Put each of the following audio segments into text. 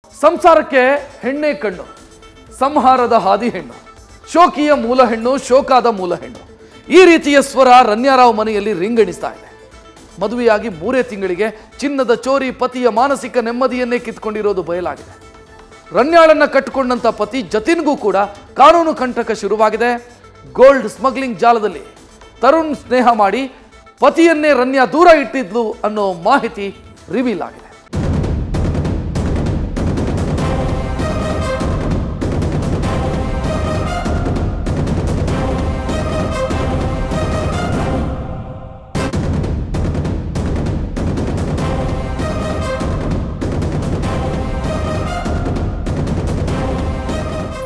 ಸಂಸಾರಕ್ಕೆ ಹೆಣ್ಣೆ ಕಣ್ಣು, ಸಂಹಾರದ ಹಾದಿ ಹೆಣ್ಣು, ಶೋಕಿಯ ಮೂಲ ಹೆಣ್ಣು, ಶೋಕಾದ ಮೂಲ ಹೆಣ್ಣು. ಈ ರೀತಿಯ ಸ್ವರ ರನ್ಯಾರಾವ್ ಮನೆಯಲ್ಲಿ ರಿಂಗಣಿಸ್ತಾ ಇದೆ. ಮದುವೆಯಾಗಿ 3 ತಿಂಗಳಿಗೆ ಚಿನ್ನದ ಚೋರಿ ಪತಿಯ ಮಾನಸಿಕ ನೆಮ್ಮದಿಯನ್ನೇ ಕಿತ್ಕೊಂಡಿರೋದು ಬಯಲಾಗಿದೆ. ರನ್ಯಾಳನ್ನ ಕಟ್ಟಿಕೊಂಡಂತ ಪತಿ ಜತಿನ್ಗೂ ಕೂಡ ಕಾನೂನು ಕಂಟಕ ಶುರುವಾಗಿದೆ. ಗೋಲ್ಡ್ ಸ್ಮಗ್ಲಿಂಗ್ ಜಾಲದಲ್ಲಿ ತರುಣ್ ಸ್ನೇಹ ಮಾಡಿ ಪತಿಯನ್ನೇ ರನ್ಯಾ ದೂರ ಇಟ್ಟಿದ್ಲು ಅನ್ನೋ ಮಾಹಿತಿ ರಿವೀಲ್ ಆಗಿದೆ.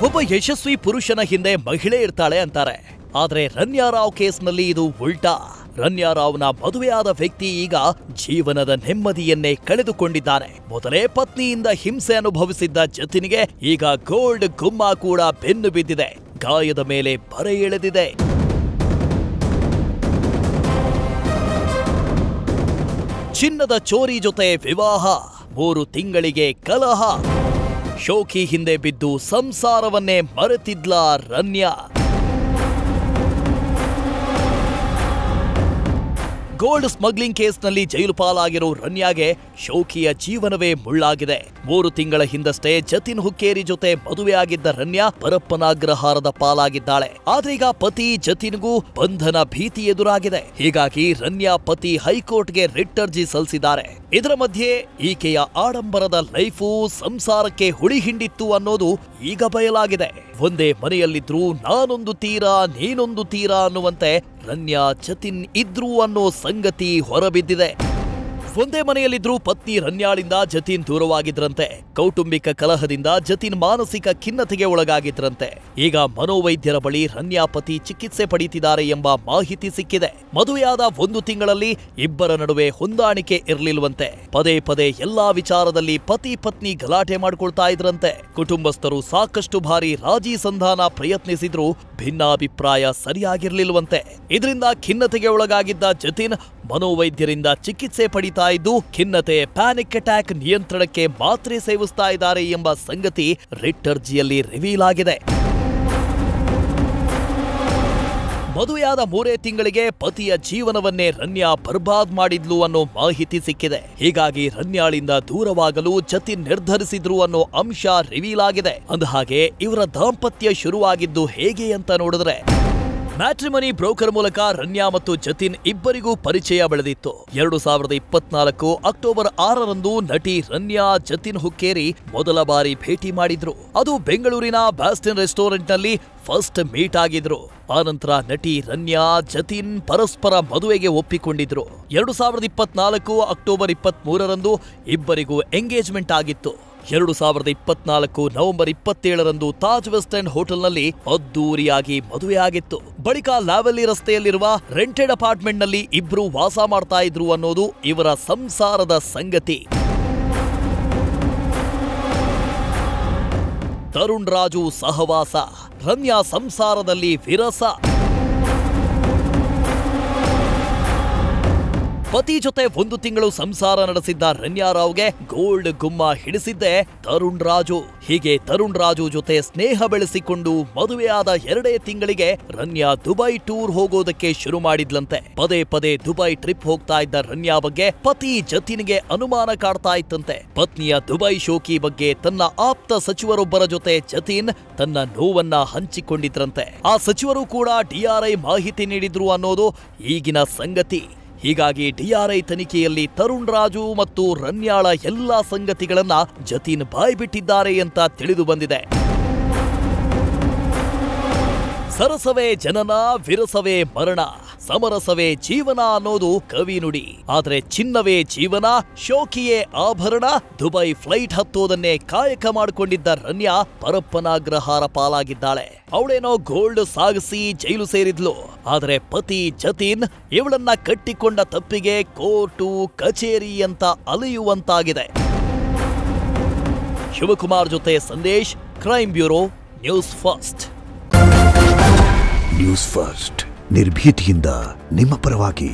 ಒಬ್ಬ ಯಶಸ್ವಿ ಪುರುಷನ ಹಿಂದೆ ಮಹಿಳೆ ಇರ್ತಾಳೆ ಅಂತಾರೆ. ಆದ್ರೆ ರನ್ಯಾರಾವ್ ಕೇಸ್ನಲ್ಲಿ ಇದು ಉಲ್ಟಾ. ರನ್ಯಾರಾವ್ನ ಮದುವೆಯಾದ ವ್ಯಕ್ತಿ ಈಗ ಜೀವನದ ನೆಮ್ಮದಿಯನ್ನೇ ಕಳೆದುಕೊಂಡಿದ್ದಾನೆ. ಮೊದಲೇ ಪತ್ನಿಯಿಂದ ಹಿಂಸೆ ಅನುಭವಿಸಿದ್ದ ಜತಿನ್ಗೆ ಈಗ ಗೋಲ್ಡ್ ಗುಮ್ಮ ಕೂಡ ಬೆನ್ನು ಬಿದ್ದಿದೆ. ಗಾಯದ ಮೇಲೆ ಬರೆ ಎಳೆದಿದೆ. ಚಿನ್ನದ ಚೋರಿ ಜೊತೆ ವಿವಾಹ, 3 ತಿಂಗಳಿಗೆ ಕಲಹ. ಶೋಕಿ ಹಿಂದೆ ಬಿದ್ದು ಸಂಸಾರವನ್ನೇ ಮರೆತಿದ್ಲ ರನ್ಯಾ. ಗೋಲ್ಡ್ ಸ್ಮಗ್ಲಿಂಗ್ ಕೇಸ್ನಲ್ಲಿ ಜೈಲು ಪಾಲಾಗಿರೋ ರನ್ಯಾಗೆ ಶೋಕಿಯ ಜೀವನವೇ ಮುಳ್ಳಾಗಿದೆ. 3 ತಿಂಗಳ ಹಿಂದಷ್ಟೇ ಜತಿನ್ ಹುಕ್ಕೇರಿ ಜೊತೆ ಮದುವೆಯಾಗಿದ್ದ ರನ್ಯಾ ಪರಪ್ಪನಾಗ್ರಹಾರದ ಪಾಲಾಗಿದ್ದಾಳೆ. ಆದ್ರೀಗ ಪತಿ ಜತಿನ್ಗೂ ಬಂಧನ ಭೀತಿ ಎದುರಾಗಿದೆ. ಹೀಗಾಗಿ ರನ್ಯಾ ಪತಿ ಹೈಕೋರ್ಟ್ಗೆ ರಿಟ್ ಅರ್ಜಿ ಸಲ್ಲಿಸಿದ್ದಾರೆ. ಇದರ ಮಧ್ಯೆ ಈಕೆಯ ಆಡಂಬರದ ಲೈಫು ಸಂಸಾರಕ್ಕೆ ಹುಳಿ ಹಿಂಡಿತ್ತು ಅನ್ನೋದು ಈಗ ಬಯಲಾಗಿದೆ. ಒಂದೇ ಮನೆಯಲ್ಲಿದ್ರೂ ನಾನೊಂದು ತೀರಾ ನೀನೊಂದು ತೀರಾ ಅನ್ನುವಂತೆ ರನ್ಯಾ ಜತಿನ್ ಇದ್ರು ಅನ್ನೋ ಸಂಗತಿ ಹೊರಬಿದ್ದಿದೆ. ಒಂದೇ ಮನೆಯಲ್ಲಿದ್ರೂ ಪತ್ನಿ ರನ್ಯಾಳಿಂದ ಜತಿನ್ ದೂರವಾಗಿದ್ರಂತೆ. ಕೌಟುಂಬಿಕ ಕಲಹದಿಂದ ಜತಿನ್ ಮಾನಸಿಕ ಖಿನ್ನತೆಗೆ ಒಳಗಾಗಿದ್ರಂತೆ. ಈಗ ಮನೋವೈದ್ಯರ ಬಳಿ ರನ್ಯಾ ಪತಿ ಚಿಕಿತ್ಸೆ ಪಡೆಯುತ್ತಿದ್ದಾರೆ ಎಂಬ ಮಾಹಿತಿ ಸಿಕ್ಕಿದೆ. ಮದುವೆಯಾದ 1 ತಿಂಗಳಲ್ಲಿ ಇಬ್ಬರ ನಡುವೆ ಹೊಂದಾಣಿಕೆ ಇರಲಿಲ್ವಂತೆ. ಪದೇ ಪದೇ ಎಲ್ಲಾ ವಿಚಾರದಲ್ಲಿ ಪತಿ ಪತ್ನಿ ಗಲಾಟೆ ಮಾಡ್ಕೊಳ್ತಾ ಇದ್ರಂತೆ. ಕುಟುಂಬಸ್ಥರು ಸಾಕಷ್ಟು ಬಾರಿ ರಾಜಿ ಸಂಧಾನ ಪ್ರಯತ್ನಿಸಿದ್ರು ಭಿನ್ನಾಭಿಪ್ರಾಯ ಸರಿಯಾಗಿರ್ಲಿಲ್ವಂತೆ. ಇದರಿಂದ ಖಿನ್ನತೆಗೆ ಒಳಗಾಗಿದ್ದ ಜತಿನ್ ಮನೋವೈದ್ಯರಿಂದ ಚಿಕಿತ್ಸೆ ಪಡಿತಾ ಇದ್ದು ಖಿನ್ನತೆ, ಪ್ಯಾನಿಕ್ ಅಟ್ಯಾಕ್ ನಿಯಂತ್ರಣಕ್ಕೆ ಮಾತ್ರೆ ಸೇವಿಸ್ತಾ ಇದ್ದಾರೆ ಎಂಬ ಸಂಗತಿ ರಿಟ್ ಅರ್ಜಿಯಲ್ಲಿ ರಿವೀಲ್ ಆಗಿದೆ. ಮದುವೆಯಾದ 3 ತಿಂಗಳಿಗೆ ಪತಿಯ ಜೀವನವನ್ನೇ ರನ್ಯಾ ಬರ್ಬಾದ್ ಮಾಡಿದ್ಲು ಅನ್ನೋ ಮಾಹಿತಿ ಸಿಕ್ಕಿದೆ. ಹೀಗಾಗಿ ರನ್ಯಾಳಿಂದ ದೂರವಾಗಲು ಜತಿನ್ ನಿರ್ಧರಿಸಿದ್ರು ಅನ್ನೋ ಅಂಶ ರಿವೀಲ್ ಆಗಿದೆ. ಅಂದಹಾಗೆ ಇವರ ದಾಂಪತ್ಯ ಶುರುವಾಗಿದ್ದು ಹೇಗೆ ಅಂತ ನೋಡಿದ್ರೆ, ಮ್ಯಾಟ್ರಿಮನಿ ಬ್ರೋಕರ್ ಮೂಲಕ ರನ್ಯಾ ಮತ್ತು ಜತಿನ್ ಇಬ್ಬರಿಗೂ ಪರಿಚಯ ಬೆಳೆದಿತ್ತು. 2024 ಅಕ್ಟೋಬರ್ 6ರಂದು ನಟಿ ರನ್ಯಾ ಜತಿನ್ ಹುಕ್ಕೇರಿ ಮೊದಲ ಬಾರಿ ಭೇಟಿ ಮಾಡಿದ್ರು. ಅದು ಬೆಂಗಳೂರಿನ ಬ್ಯಾಸ್ಟಿನ್ ರೆಸ್ಟೋರೆಂಟ್ನಲ್ಲಿ ಫಸ್ಟ್ ಮೀಟ್ ಆಗಿದ್ರು. ಆನಂತರ ನಟಿ ರನ್ಯಾ ಜತಿನ್ ಪರಸ್ಪರ ಮದುವೆಗೆ ಒಪ್ಪಿಕೊಂಡಿದ್ರು. 2024 ಅಕ್ಟೋಬರ್ 23ರಂದು ಇಬ್ಬರಿಗೂ ಎಂಗೇಜ್ಮೆಂಟ್ ಆಗಿತ್ತು. 2024 ನವೆಂಬರ್ 27ರಂದು ತಾಜ್ ವೆಸ್ಟ್ ಎಂಡ್ ಹೋಟೆಲ್ನಲ್ಲಿ ಅದ್ದೂರಿಯಾಗಿ ಮದುವೆಯಾಗಿತ್ತು. ಬಳಿಕ ಲಾವೆಲ್ಲಿ ರಸ್ತೆಯಲ್ಲಿರುವ ರೆಂಟೆಡ್ ಅಪಾರ್ಟ್ಮೆಂಟ್ನಲ್ಲಿ ಇಬ್ರು ವಾಸ ಮಾಡ್ತಾ ಇದ್ರು ಅನ್ನೋದು ಇವರ ಸಂಸಾರದ ಸಂಗತಿ. ತರುಣ್ ರಾಜು ಸಹವಾಸ, ರನ್ಯಾ ಸಂಸಾರದಲ್ಲಿ ವಿರಸ. ಪತಿ ಜೊತೆ 1 ತಿಂಗಳು ಸಂಸಾರ ನಡೆಸಿದ್ದ ರನ್ಯಾರಾವ್ಗೆ ಗೋಲ್ಡ್ ಗುಮ್ಮ ಹಿಡಿಸಿದ್ದೆ ತರುಣ್ ರಾಜು. ಹೀಗೆ ತರುಣ್ ರಾಜು ಜೊತೆ ಸ್ನೇಹ ಬೆಳೆಸಿಕೊಂಡು ಮದುವೆಯಾದ 2 ತಿಂಗಳಿಗೆ ರನ್ಯಾ ದುಬೈ ಟೂರ್ ಹೋಗೋದಕ್ಕೆ ಶುರು ಮಾಡಿದ್ಲಂತೆ. ಪದೇ ಪದೇ ದುಬೈ ಟ್ರಿಪ್ ಹೋಗ್ತಾ ಇದ್ದ ರನ್ಯಾ ಬಗ್ಗೆ ಪತಿ ಜತಿನ್ಗೆ ಅನುಮಾನ ಕಾಡ್ತಾ ಇತ್ತಂತೆ. ಪತ್ನಿಯ ದುಬೈ ಶೋಕಿ ಬಗ್ಗೆ ತನ್ನ ಆಪ್ತ ಸಚಿವರೊಬ್ಬರ ಜೊತೆ ಜತಿನ್ ತನ್ನ ನೋವನ್ನ ಹಂಚಿಕೊಂಡಿದ್ರಂತೆ. ಆ ಸಚಿವರು ಕೂಡ DRI ಮಾಹಿತಿ ನೀಡಿದ್ರು ಅನ್ನೋದು ಈಗಿನ ಸಂಗತಿ. ಹೀಗಾಗಿ DRI ತನಿಖೆಯಲ್ಲಿ ತರುಣ್ ರಾಜು ಮತ್ತು ರನ್ಯಾಳ ಎಲ್ಲಾ ಸಂಗತಿಗಳನ್ನ ಜತಿನ್ ಬಾಯ್ಬಿಟ್ಟಿದ್ದಾರೆ ಅಂತ ತಿಳಿದು ಬಂದಿದೆ. ಸರಸವೇ ಜನನ, ವಿರಸವೇ ಮರಣ, ಸಮರಸವೇ ಜೀವನ ಅನ್ನೋದು ಕವಿ ನುಡಿ. ಆದ್ರೆ ಚಿನ್ನವೇ ಜೀವನ, ಶೋಕಿಯೇ ಆಭರಣ. ದುಬೈ ಫ್ಲೈಟ್ ಹತ್ತೋದನ್ನೇ ಕಾಯಕ ಮಾಡಿಕೊಂಡಿದ್ದ ರನ್ಯಾ ಪರಪ್ಪನಾಗ್ರಹಾರ ಪಾಲಾಗಿದ್ದಾಳೆ. ಅವಳೇನೋ ಗೋಲ್ಡ್ ಸಾಗಿಸಿ ಜೈಲು ಸೇರಿದ್ಲು. ಆದ್ರೆ ಪತಿ ಜತಿನ್ ಇವಳನ್ನ ಕಟ್ಟಿಕೊಂಡ ತಪ್ಪಿಗೆ ಕೋರ್ಟು ಕಚೇರಿ ಅಂತ ಅಲೆಯುವಂತಾಗಿದೆ. ಶಿವಕುಮಾರ್ ಜೊತೆ Sandesh, crime bureau, news first. News first ನಿರ್ಭೀತಿಯಿಂದ ನಿಮ್ಮ ಪರವಾಗಿ.